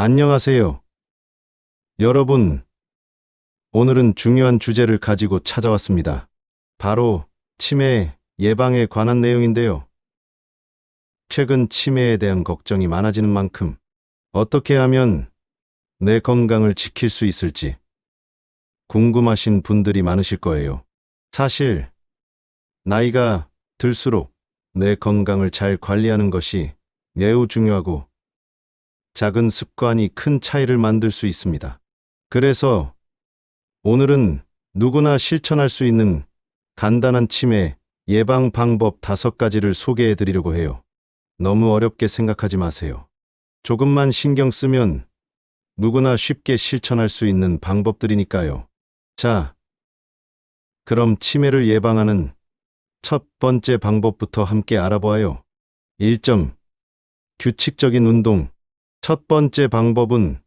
안녕하세요. 여러분, 오늘은 중요한 주제를 가지고 찾아왔습니다. 바로 치매 예방에 관한 내용인데요. 최근 치매에 대한 걱정이 많아지는 만큼 어떻게 하면 내 건강을 지킬 수 있을지 궁금하신 분들이 많으실 거예요. 사실, 나이가 들수록 내 건강을 잘 관리하는 것이 매우 중요하고 작은 습관이 큰 차이를 만들 수 있습니다. 그래서 오늘은 누구나 실천할 수 있는 간단한 치매 예방 방법 5가지를 소개해 드리려고 해요. 너무 어렵게 생각하지 마세요. 조금만 신경 쓰면 누구나 쉽게 실천할 수 있는 방법들이니까요. 자, 그럼 치매를 예방하는 첫 번째 방법부터 함께 알아보아요. 1점. 규칙적인 운동. 첫 번째 방법은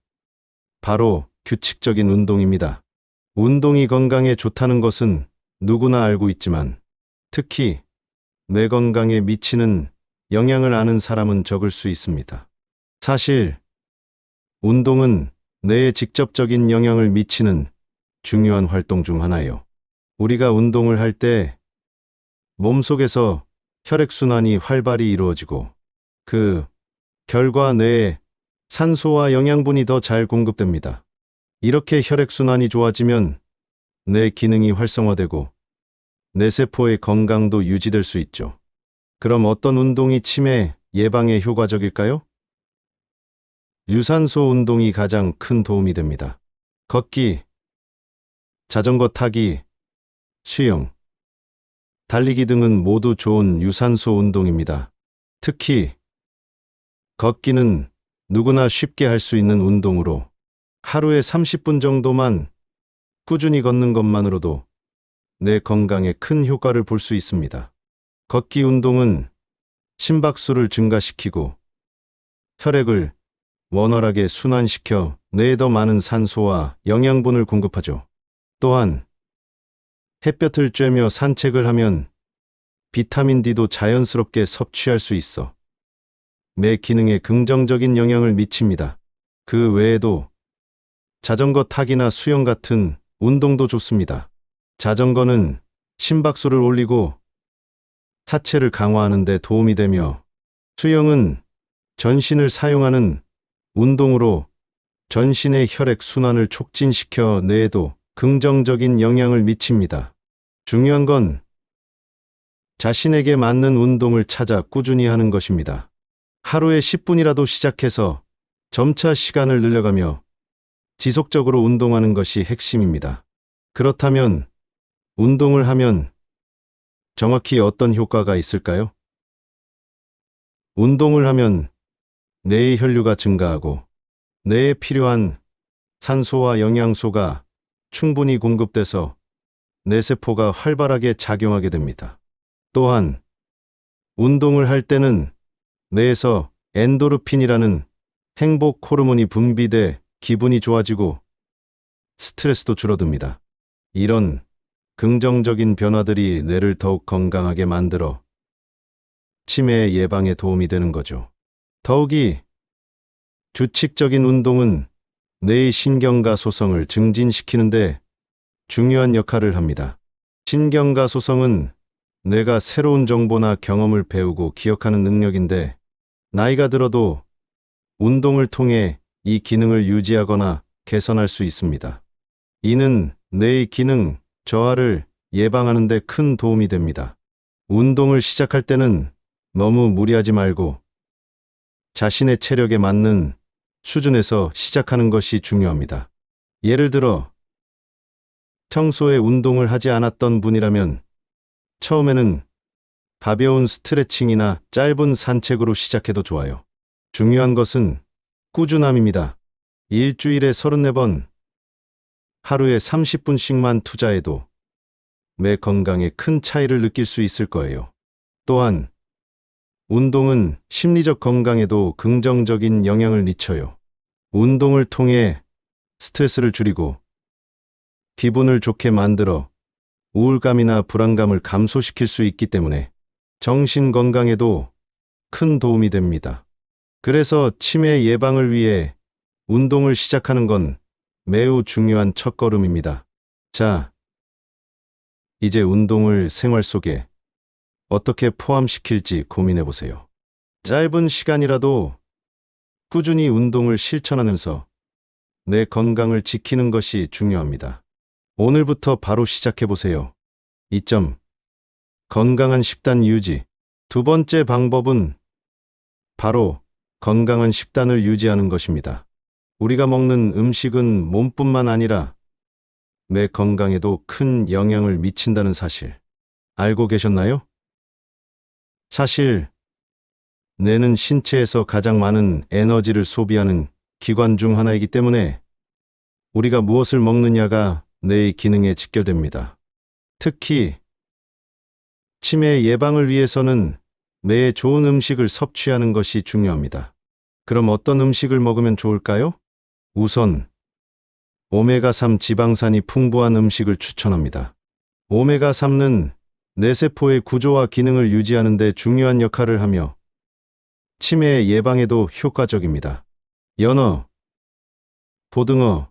바로 규칙적인 운동입니다. 운동이 건강에 좋다는 것은 누구나 알고 있지만 특히 뇌 건강에 미치는 영향을 아는 사람은 적을 수 있습니다. 사실 운동은 뇌에 직접적인 영향을 미치는 중요한 활동 중 하나예요. 우리가 운동을 할 때 몸속에서 혈액순환이 활발히 이루어지고 그 결과 뇌에 산소와 영양분이 더 잘 공급됩니다. 이렇게 혈액순환이 좋아지면 뇌 기능이 활성화되고 뇌세포의 건강도 유지될 수 있죠. 그럼 어떤 운동이 치매 예방에 효과적일까요? 유산소 운동이 가장 큰 도움이 됩니다. 걷기, 자전거 타기, 수영, 달리기 등은 모두 좋은 유산소 운동입니다. 특히 걷기는 누구나 쉽게 할 수 있는 운동으로 하루에 30분 정도만 꾸준히 걷는 것만으로도 내 건강에 큰 효과를 볼 수 있습니다. 걷기 운동은 심박수를 증가시키고 혈액을 원활하게 순환시켜 뇌에 더 많은 산소와 영양분을 공급하죠. 또한 햇볕을 쬐며 산책을 하면 비타민 D도 자연스럽게 섭취할 수 있어 뇌 기능에 긍정적인 영향을 미칩니다. 그 외에도 자전거 타기나 수영 같은 운동도 좋습니다. 자전거는 심박수를 올리고 하체를 강화하는 데 도움이 되며 수영은 전신을 사용하는 운동으로 전신의 혈액 순환을 촉진시켜 뇌에도 긍정적인 영향을 미칩니다. 중요한 건 자신에게 맞는 운동을 찾아 꾸준히 하는 것입니다. 하루에 10분이라도 시작해서 점차 시간을 늘려가며 지속적으로 운동하는 것이 핵심입니다. 그렇다면 운동을 하면 정확히 어떤 효과가 있을까요? 운동을 하면 뇌의 혈류가 증가하고 뇌에 필요한 산소와 영양소가 충분히 공급돼서 뇌세포가 활발하게 작용하게 됩니다. 또한 운동을 할 때는 뇌에서 엔도르핀이라는 행복 호르몬이 분비돼 기분이 좋아지고 스트레스도 줄어듭니다. 이런 긍정적인 변화들이 뇌를 더욱 건강하게 만들어 치매 예방에 도움이 되는 거죠. 더욱이 규칙적인 운동은 뇌의 신경가소성을 증진시키는데 중요한 역할을 합니다. 신경가소성은 뇌가 새로운 정보나 경험을 배우고 기억하는 능력인데 나이가 들어도 운동을 통해 이 기능을 유지하거나 개선할 수 있습니다. 이는 뇌의 기능 저하를 예방하는 데 큰 도움이 됩니다. 운동을 시작할 때는 너무 무리하지 말고 자신의 체력에 맞는 수준에서 시작하는 것이 중요합니다. 예를 들어 평소에 운동을 하지 않았던 분이라면 처음에는 가벼운 스트레칭이나 짧은 산책으로 시작해도 좋아요. 중요한 것은 꾸준함입니다. 일주일에 34번, 하루에 30분씩만 투자해도 뇌 건강에 큰 차이를 느낄 수 있을 거예요. 또한 운동은 심리적 건강에도 긍정적인 영향을 미쳐요. 운동을 통해 스트레스를 줄이고 기분을 좋게 만들어 우울감이나 불안감을 감소시킬 수 있기 때문에 정신 건강에도 큰 도움이 됩니다. 그래서 치매 예방을 위해 운동을 시작하는 건 매우 중요한 첫걸음입니다. 자, 이제 운동을 생활 속에 어떻게 포함시킬지 고민해 보세요. 짧은 시간이라도 꾸준히 운동을 실천하면서 내 건강을 지키는 것이 중요합니다. 오늘부터 바로 시작해 보세요. 2점. 건강한 식단 유지. 두 번째 방법은 바로 건강한 식단을 유지하는 것입니다. 우리가 먹는 음식은 몸뿐만 아니라 내 건강에도 큰 영향을 미친다는 사실 알고 계셨나요? 사실 뇌는 신체에서 가장 많은 에너지를 소비하는 기관 중 하나이기 때문에 우리가 무엇을 먹느냐가 뇌의 기능에 직결됩니다. 특히 치매 예방을 위해서는 뇌에 좋은 음식을 섭취하는 것이 중요합니다. 그럼 어떤 음식을 먹으면 좋을까요? 우선 오메가3 지방산이 풍부한 음식을 추천합니다. 오메가3는 뇌세포의 구조와 기능을 유지하는 데 중요한 역할을 하며 치매 예방에도 효과적입니다. 연어, 고등어,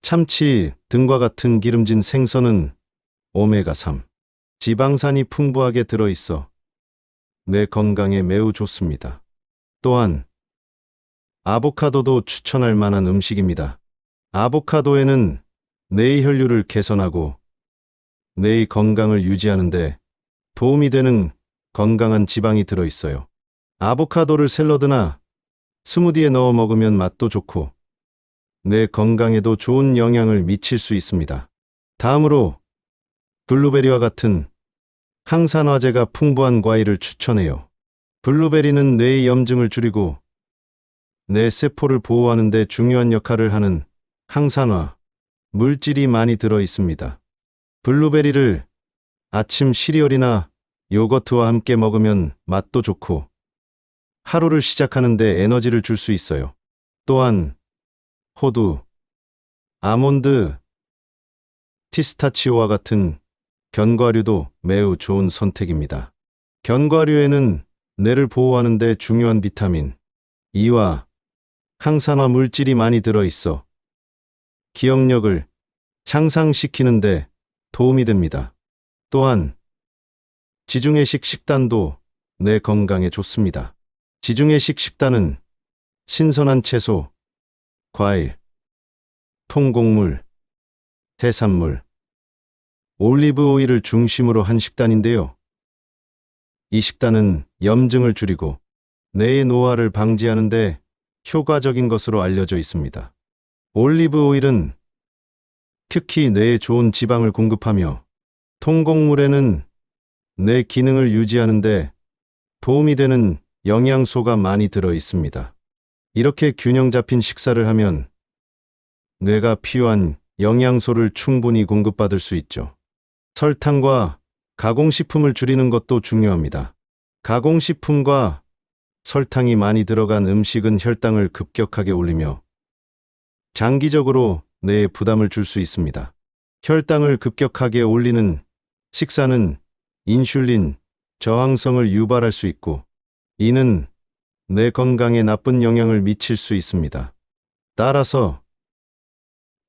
참치 등과 같은 기름진 생선은 오메가3 지방산이 풍부하게 들어있어 뇌 건강에 매우 좋습니다. 또한 아보카도도 추천할 만한 음식입니다. 아보카도에는 뇌의 혈류를 개선하고 뇌의 건강을 유지하는 데 도움이 되는 건강한 지방이 들어있어요. 아보카도를 샐러드나 스무디에 넣어 먹으면 맛도 좋고 뇌 건강에도 좋은 영향을 미칠 수 있습니다. 다음으로 블루베리와 같은 항산화제가 풍부한 과일을 추천해요. 블루베리는 뇌의 염증을 줄이고 뇌 세포를 보호하는 데 중요한 역할을 하는 항산화 물질이 많이 들어 있습니다. 블루베리를 아침 시리얼이나 요거트와 함께 먹으면 맛도 좋고 하루를 시작하는 데 에너지를 줄 수 있어요. 또한 호두, 아몬드, 피스타치오와 같은 견과류도 매우 좋은 선택입니다. 견과류에는 뇌를 보호하는 데 중요한 비타민 E와 항산화 물질이 많이 들어있어 기억력을 향상시키는 데 도움이 됩니다. 또한 지중해식 식단도 뇌 건강에 좋습니다. 지중해식 식단은 신선한 채소, 과일, 통곡물, 해산물, 올리브 오일을 중심으로 한 식단인데요. 이 식단은 염증을 줄이고 뇌의 노화를 방지하는 데 효과적인 것으로 알려져 있습니다. 올리브 오일은 특히 뇌에 좋은 지방을 공급하며 통곡물에는 뇌 기능을 유지하는 데 도움이 되는 영양소가 많이 들어 있습니다. 이렇게 균형 잡힌 식사를 하면 뇌가 필요한 영양소를 충분히 공급받을 수 있죠. 설탕과 가공식품을 줄이는 것도 중요합니다. 가공식품과 설탕이 많이 들어간 음식은 혈당을 급격하게 올리며 장기적으로 뇌에 부담을 줄 수 있습니다. 혈당을 급격하게 올리는 식사는 인슐린 저항성을 유발할 수 있고 이는 뇌 건강에 나쁜 영향을 미칠 수 있습니다. 따라서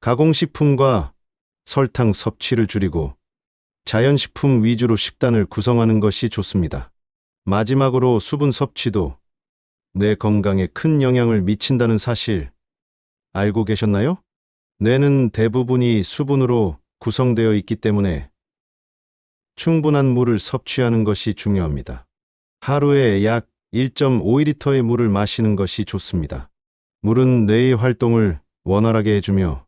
가공식품과 설탕 섭취를 줄이고 자연식품 위주로 식단을 구성하는 것이 좋습니다. 마지막으로 수분 섭취도 뇌 건강에 큰 영향을 미친다는 사실 알고 계셨나요? 뇌는 대부분이 수분으로 구성되어 있기 때문에 충분한 물을 섭취하는 것이 중요합니다. 하루에 약 1.5리터의 물을 마시는 것이 좋습니다. 물은 뇌의 활동을 원활하게 해주며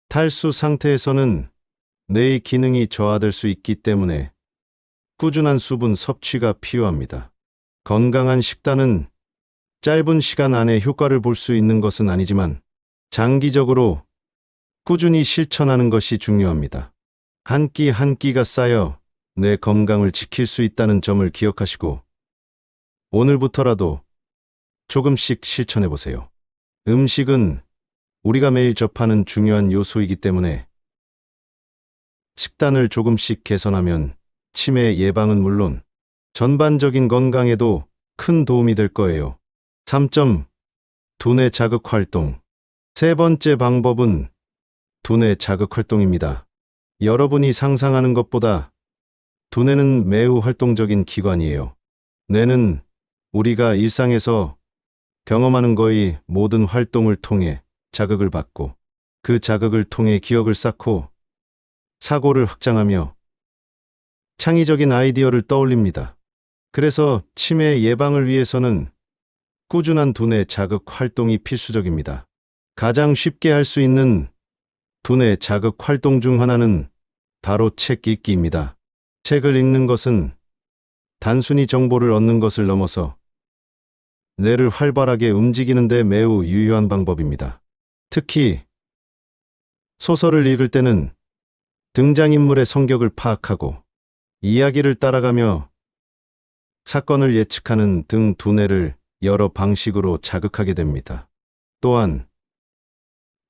탈수 상태에서는 뇌의 기능이 저하될 수 있기 때문에 꾸준한 수분 섭취가 필요합니다. 건강한 식단은 짧은 시간 안에 효과를 볼 수 있는 것은 아니지만 장기적으로 꾸준히 실천하는 것이 중요합니다. 한 끼 한 끼가 쌓여 뇌 건강을 지킬 수 있다는 점을 기억하시고 오늘부터라도 조금씩 실천해 보세요. 음식은 우리가 매일 접하는 중요한 요소이기 때문에 식단을 조금씩 개선하면 치매 예방은 물론 전반적인 건강에도 큰 도움이 될 거예요. 3점. 두뇌 자극 활동. 세 번째 방법은 두뇌 자극 활동입니다. 여러분이 상상하는 것보다 두뇌는 매우 활동적인 기관이에요. 뇌는 우리가 일상에서 경험하는 거의 모든 활동을 통해 자극을 받고 그 자극을 통해 기억을 쌓고 사고를 확장하며 창의적인 아이디어를 떠올립니다. 그래서 치매 예방을 위해서는 꾸준한 두뇌 자극 활동이 필수적입니다. 가장 쉽게 할 수 있는 두뇌 자극 활동 중 하나는 바로 책 읽기입니다. 책을 읽는 것은 단순히 정보를 얻는 것을 넘어서 뇌를 활발하게 움직이는 데 매우 유효한 방법입니다. 특히 소설을 읽을 때는 등장인물의 성격을 파악하고 이야기를 따라가며 사건을 예측하는 등 두뇌를 여러 방식으로 자극하게 됩니다. 또한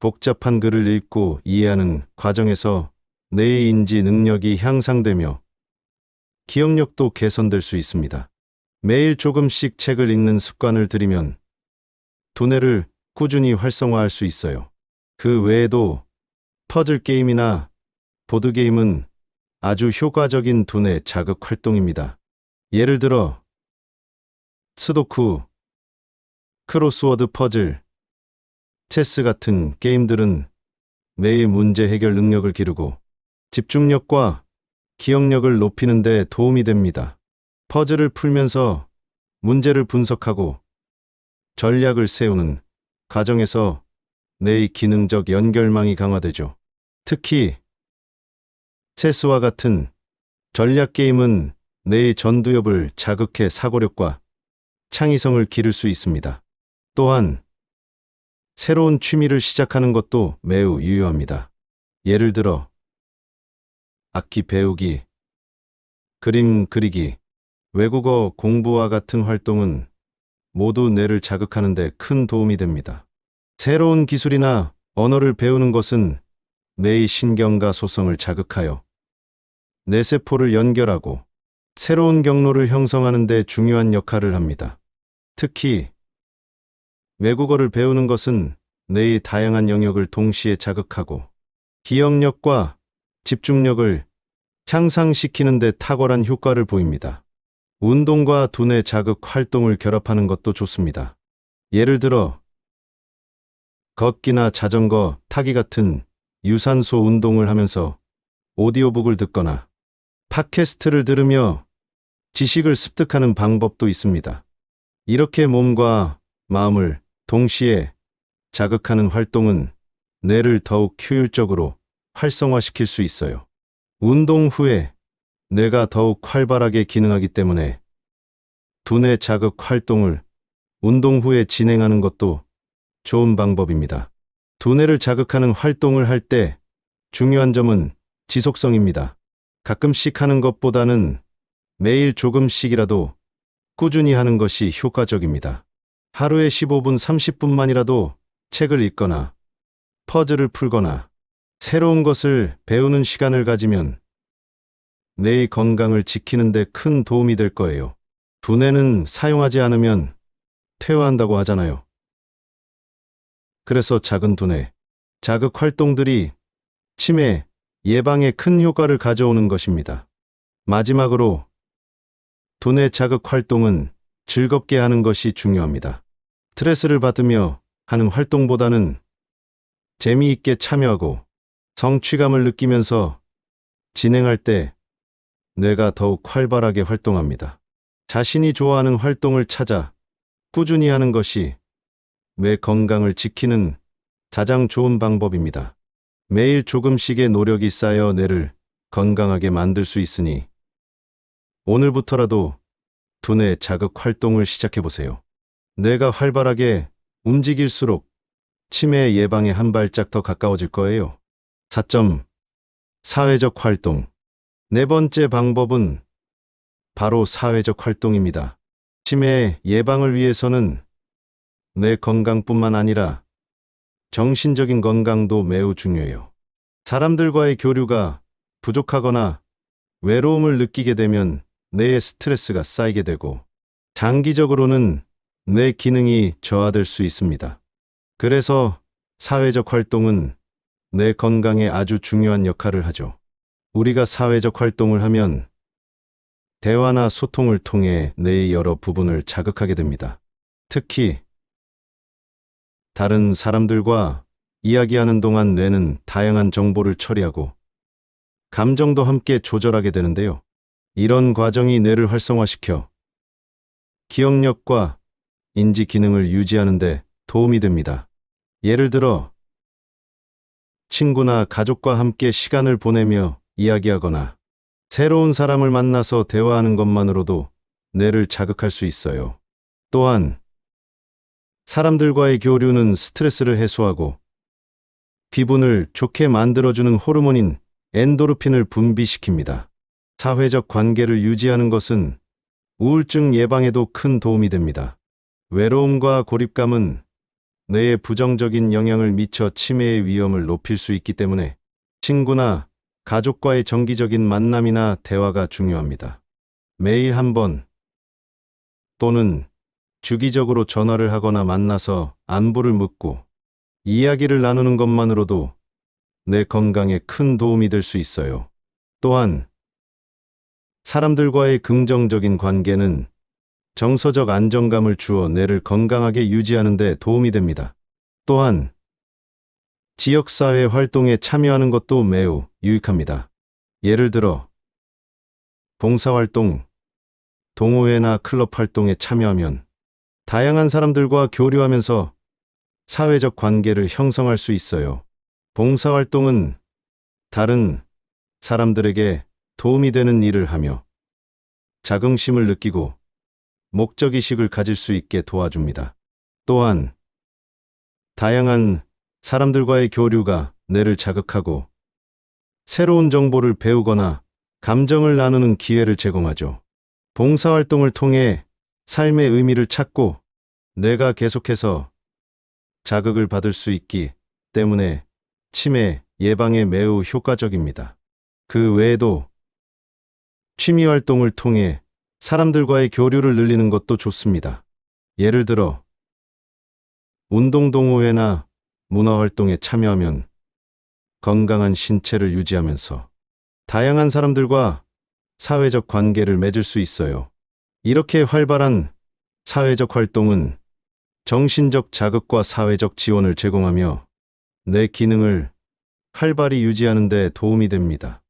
복잡한 글을 읽고 이해하는 과정에서 뇌의 인지 능력이 향상되며 기억력도 개선될 수 있습니다. 매일 조금씩 책을 읽는 습관을 들이면 두뇌를 꾸준히 활성화할 수 있어요. 그 외에도 퍼즐 게임이나 보드게임은 아주 효과적인 두뇌 자극 활동입니다. 예를 들어 스도쿠, 크로스워드 퍼즐, 체스 같은 게임들은 뇌의 문제 해결 능력을 기르고 집중력과 기억력을 높이는 데 도움이 됩니다. 퍼즐을 풀면서 문제를 분석하고 전략을 세우는 과정에서 뇌의 기능적 연결망이 강화되죠. 특히 체스와 같은 전략 게임은 뇌의 전두엽을 자극해 사고력과 창의성을 기를 수 있습니다. 또한 새로운 취미를 시작하는 것도 매우 유효합니다. 예를 들어 악기 배우기, 그림 그리기, 외국어 공부와 같은 활동은 모두 뇌를 자극하는 데 큰 도움이 됩니다. 새로운 기술이나 언어를 배우는 것은 뇌의 신경과 소성을 자극하여 뇌세포를 연결하고 새로운 경로를 형성하는 데 중요한 역할을 합니다. 특히 외국어를 배우는 것은 뇌의 다양한 영역을 동시에 자극하고 기억력과 집중력을 향상시키는 데 탁월한 효과를 보입니다. 운동과 두뇌 자극 활동을 결합하는 것도 좋습니다. 예를 들어 걷기나 자전거 타기 같은 유산소 운동을 하면서 오디오북을 듣거나 팟캐스트를 들으며 지식을 습득하는 방법도 있습니다. 이렇게 몸과 마음을 동시에 자극하는 활동은 뇌를 더욱 효율적으로 활성화시킬 수 있어요. 운동 후에 뇌가 더욱 활발하게 기능하기 때문에 두뇌 자극 활동을 운동 후에 진행하는 것도 좋은 방법입니다. 두뇌를 자극하는 활동을 할 때 중요한 점은 지속성입니다. 가끔씩 하는 것보다는 매일 조금씩이라도 꾸준히 하는 것이 효과적입니다. 하루에 15분, 30분만이라도 책을 읽거나 퍼즐을 풀거나 새로운 것을 배우는 시간을 가지면 뇌의 건강을 지키는 데 큰 도움이 될 거예요. 두뇌는 사용하지 않으면 퇴화한다고 하잖아요. 그래서 작은 두뇌 자극 활동들이 치매 예방에 큰 효과를 가져오는 것입니다. 마지막으로 두뇌 자극 활동은 즐겁게 하는 것이 중요합니다. 스트레스를 받으며 하는 활동보다는 재미있게 참여하고 성취감을 느끼면서 진행할 때 뇌가 더욱 활발하게 활동합니다. 자신이 좋아하는 활동을 찾아 꾸준히 하는 것이 뇌 건강을 지키는 가장 좋은 방법입니다. 매일 조금씩의 노력이 쌓여 뇌를 건강하게 만들 수 있으니 오늘부터라도 두뇌 자극 활동을 시작해보세요. 뇌가 활발하게 움직일수록 치매 예방에 한 발짝 더 가까워질 거예요. 4점. 사회적 활동. 네 번째 방법은 바로 사회적 활동입니다. 치매 예방을 위해서는 뇌 건강뿐만 아니라 정신적인 건강도 매우 중요해요. 사람들과의 교류가 부족하거나 외로움을 느끼게 되면 뇌에 스트레스가 쌓이게 되고 장기적으로는 뇌 기능이 저하될 수 있습니다. 그래서 사회적 활동은 뇌 건강에 아주 중요한 역할을 하죠. 우리가 사회적 활동을 하면 대화나 소통을 통해 뇌의 여러 부분을 자극하게 됩니다. 특히 다른 사람들과 이야기하는 동안 뇌는 다양한 정보를 처리하고 감정도 함께 조절하게 되는데요. 이런 과정이 뇌를 활성화시켜 기억력과 인지 기능을 유지하는 데 도움이 됩니다. 예를 들어 친구나 가족과 함께 시간을 보내며 이야기하거나 새로운 사람을 만나서 대화하는 것만으로도 뇌를 자극할 수 있어요. 또한 사람들과의 교류는 스트레스를 해소하고 기분을 좋게 만들어주는 호르몬인 엔도르핀을 분비시킵니다. 사회적 관계를 유지하는 것은 우울증 예방에도 큰 도움이 됩니다. 외로움과 고립감은 뇌에 부정적인 영향을 미쳐 치매의 위험을 높일 수 있기 때문에 친구나 가족과의 정기적인 만남이나 대화가 중요합니다. 매일 한 번 또는 주기적으로 전화를 하거나 만나서 안부를 묻고 이야기를 나누는 것만으로도 뇌 건강에 큰 도움이 될 수 있어요. 또한 사람들과의 긍정적인 관계는 정서적 안정감을 주어 뇌를 건강하게 유지하는 데 도움이 됩니다. 또한 지역사회 활동에 참여하는 것도 매우 유익합니다. 예를 들어 봉사활동, 동호회나 클럽 활동에 참여하면 다양한 사람들과 교류하면서 사회적 관계를 형성할 수 있어요. 봉사활동은 다른 사람들에게 도움이 되는 일을 하며 자긍심을 느끼고 목적의식을 가질 수 있게 도와줍니다. 또한 다양한 사람들과의 교류가 뇌를 자극하고 새로운 정보를 배우거나 감정을 나누는 기회를 제공하죠. 봉사활동을 통해 삶의 의미를 찾고 뇌가 계속해서 자극을 받을 수 있기 때문에 치매 예방에 매우 효과적입니다. 그 외에도 취미 활동을 통해 사람들과의 교류를 늘리는 것도 좋습니다. 예를 들어 운동 동호회나 문화 활동에 참여하면 건강한 신체를 유지하면서 다양한 사람들과 사회적 관계를 맺을 수 있어요. 이렇게 활발한 사회적 활동은 정신적 자극과 사회적 지원을 제공하며 뇌 기능을 활발히 유지하는 데 도움이 됩니다.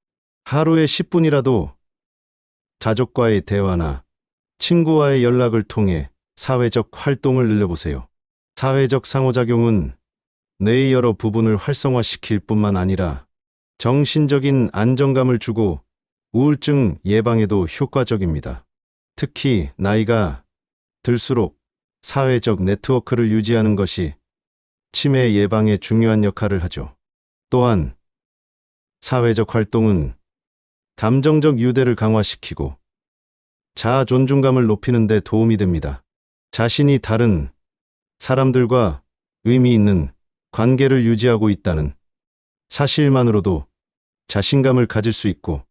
하루에 10분이라도 가족과의 대화나 친구와의 연락을 통해 사회적 활동을 늘려보세요. 사회적 상호작용은 뇌의 여러 부분을 활성화시킬 뿐만 아니라 정신적인 안정감을 주고 우울증 예방에도 효과적입니다. 특히 나이가 들수록 사회적 네트워크를 유지하는 것이 치매 예방에 중요한 역할을 하죠. 또한 사회적 활동은 감정적 유대를 강화시키고 자아 존중감을 높이는 데 도움이 됩니다. 자신이 다른 사람들과 의미 있는 관계를 유지하고 있다는 사실만으로도 자신감을 가질 수 있고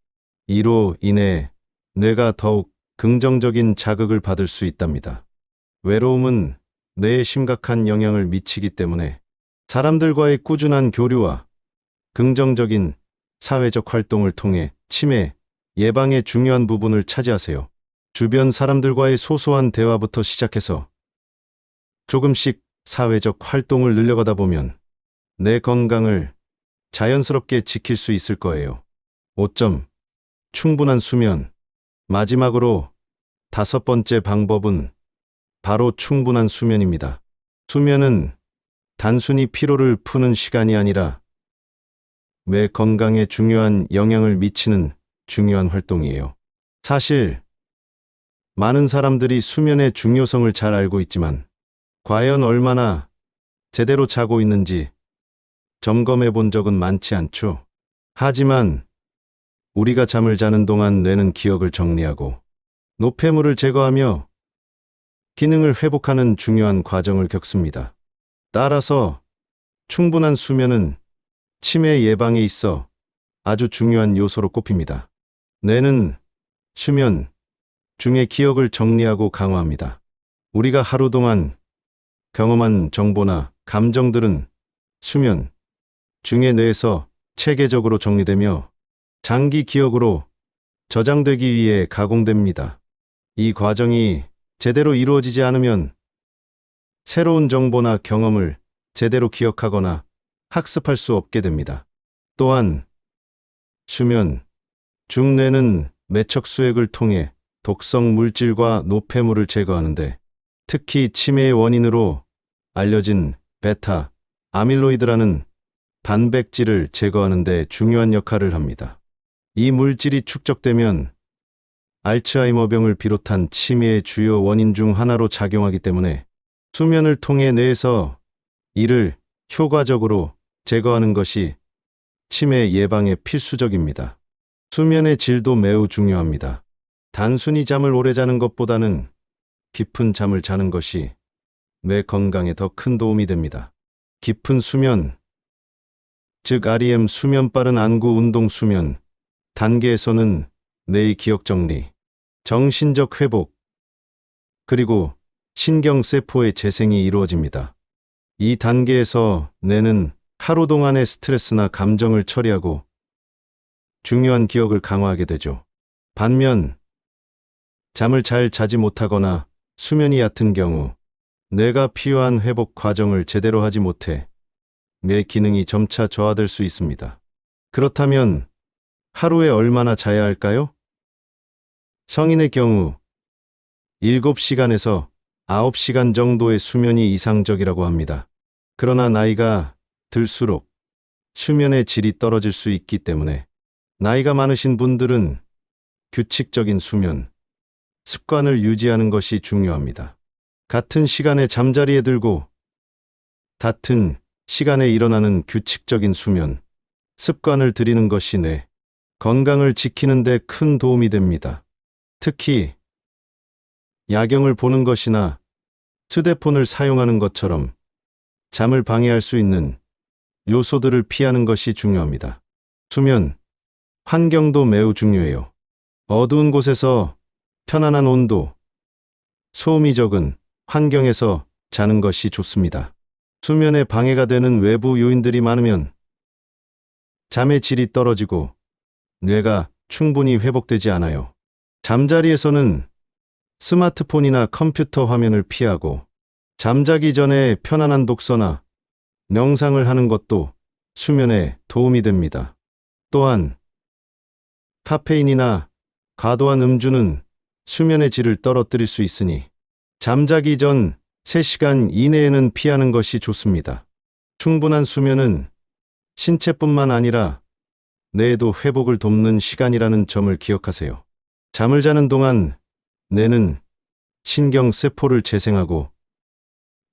이로 인해 뇌가 더욱 긍정적인 자극을 받을 수 있답니다. 외로움은 뇌에 심각한 영향을 미치기 때문에 사람들과의 꾸준한 교류와 긍정적인 사회적 활동을 통해 치매 예방의 중요한 부분을 차지하세요. 주변 사람들과의 소소한 대화부터 시작해서 조금씩 사회적 활동을 늘려가다 보면 내 건강을 자연스럽게 지킬 수 있을 거예요. 5점. 충분한 수면. 마지막으로 5번째 방법은 바로 충분한 수면입니다. 수면은 단순히 피로를 푸는 시간이 아니라 뇌 건강에 중요한 영향을 미치는 중요한 활동이에요. 사실 많은 사람들이 수면의 중요성을 잘 알고 있지만 과연 얼마나 제대로 자고 있는지 점검해 본 적은 많지 않죠. 하지만 우리가 잠을 자는 동안 뇌는 기억을 정리하고 노폐물을 제거하며 기능을 회복하는 중요한 과정을 겪습니다. 따라서 충분한 수면은 치매 예방에 있어 아주 중요한 요소로 꼽힙니다. 뇌는 수면 중에 기억을 정리하고 강화합니다. 우리가 하루 동안 경험한 정보나 감정들은 수면 중에 뇌에서 체계적으로 정리되며 장기 기억으로 저장되기 위해 가공됩니다. 이 과정이 제대로 이루어지지 않으면 새로운 정보나 경험을 제대로 기억하거나 학습할 수 없게 됩니다. 또한 수면 중 뇌는 매척 수액을 통해 독성 물질과 노폐물을 제거하는데 특히 치매의 원인으로 알려진 베타 아밀로이드라는 단백질을 제거하는 데 중요한 역할을 합니다. 이 물질이 축적되면 알츠하이머병을 비롯한 치매의 주요 원인 중 하나로 작용하기 때문에 수면을 통해 뇌에서 이를 효과적으로 제거하는 것이 치매 예방에 필수적입니다. 수면의 질도 매우 중요합니다. 단순히 잠을 오래 자는 것보다는 깊은 잠을 자는 것이 뇌 건강에 더 큰 도움이 됩니다. 깊은 수면, 즉 REM 수면 빠른 안구 운동 수면 단계에서는 뇌의 기억 정리, 정신적 회복, 그리고 신경세포의 재생이 이루어집니다. 이 단계에서 뇌는 하루 동안의 스트레스나 감정을 처리하고 중요한 기억을 강화하게 되죠. 반면 잠을 잘 자지 못하거나 수면이 얕은 경우 뇌가 필요한 회복 과정을 제대로 하지 못해 뇌 기능이 점차 저하될 수 있습니다. 그렇다면 하루에 얼마나 자야 할까요? 성인의 경우 7시간에서 9시간 정도의 수면이 이상적이라고 합니다. 그러나 나이가 들수록 수면의 질이 떨어질 수 있기 때문에 나이가 많으신 분들은 규칙적인 수면 습관을 유지하는 것이 중요합니다. 같은 시간에 잠자리에 들고 같은 시간에 일어나는 규칙적인 수면 습관을 들이는 것이 뇌 건강을 지키는 데 큰 도움이 됩니다. 특히 야경을 보는 것이나 휴대폰을 사용하는 것처럼 잠을 방해할 수 있는 요소들을 피하는 것이 중요합니다. 수면 환경도 매우 중요해요. 어두운 곳에서 편안한 온도, 소음이 적은 환경에서 자는 것이 좋습니다. 수면에 방해가 되는 외부 요인들이 많으면 잠의 질이 떨어지고 뇌가 충분히 회복되지 않아요. 잠자리에서는 스마트폰이나 컴퓨터 화면을 피하고 잠자기 전에 편안한 독서나 명상을 하는 것도 수면에 도움이 됩니다. 또한 카페인이나 과도한 음주는 수면의 질을 떨어뜨릴 수 있으니 잠자기 전 3시간 이내에는 피하는 것이 좋습니다. 충분한 수면은 신체뿐만 아니라 뇌에도 회복을 돕는 시간이라는 점을 기억하세요. 잠을 자는 동안 뇌는 신경세포를 재생하고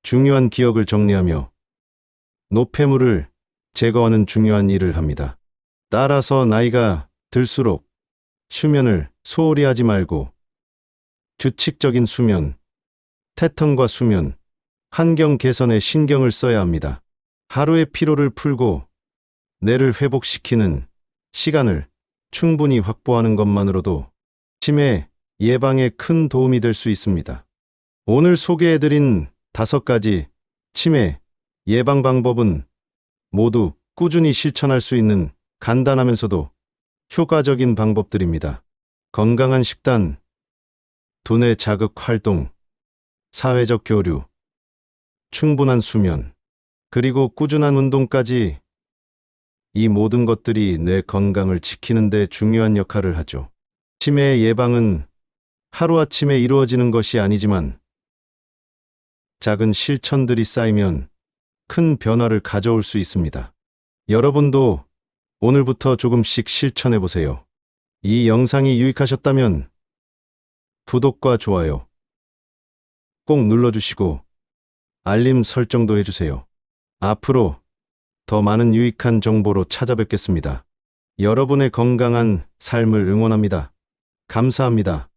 중요한 기억을 정리하며 노폐물을 제거하는 중요한 일을 합니다. 따라서 나이가 들수록 수면을 소홀히 하지 말고 규칙적인 수면, 패턴과 수면, 환경 개선에 신경을 써야 합니다. 하루의 피로를 풀고 뇌를 회복시키는 시간을 충분히 확보하는 것만으로도 치매 예방에 큰 도움이 될 수 있습니다. 오늘 소개해드린 5가지 치매 예방 방법은 모두 꾸준히 실천할 수 있는 간단하면서도 효과적인 방법들입니다. 건강한 식단, 두뇌 자극 활동, 사회적 교류, 충분한 수면, 그리고 꾸준한 운동까지 이 모든 것들이 뇌 건강을 지키는 데 중요한 역할을 하죠. 치매 예방은 하루아침에 이루어지는 것이 아니지만 작은 실천들이 쌓이면 큰 변화를 가져올 수 있습니다. 여러분도 오늘부터 조금씩 실천해 보세요. 이 영상이 유익하셨다면 구독과 좋아요 꼭 눌러주시고 알림 설정도 해주세요. 앞으로 더 많은 유익한 정보로 찾아뵙겠습니다. 여러분의 건강한 삶을 응원합니다. 감사합니다.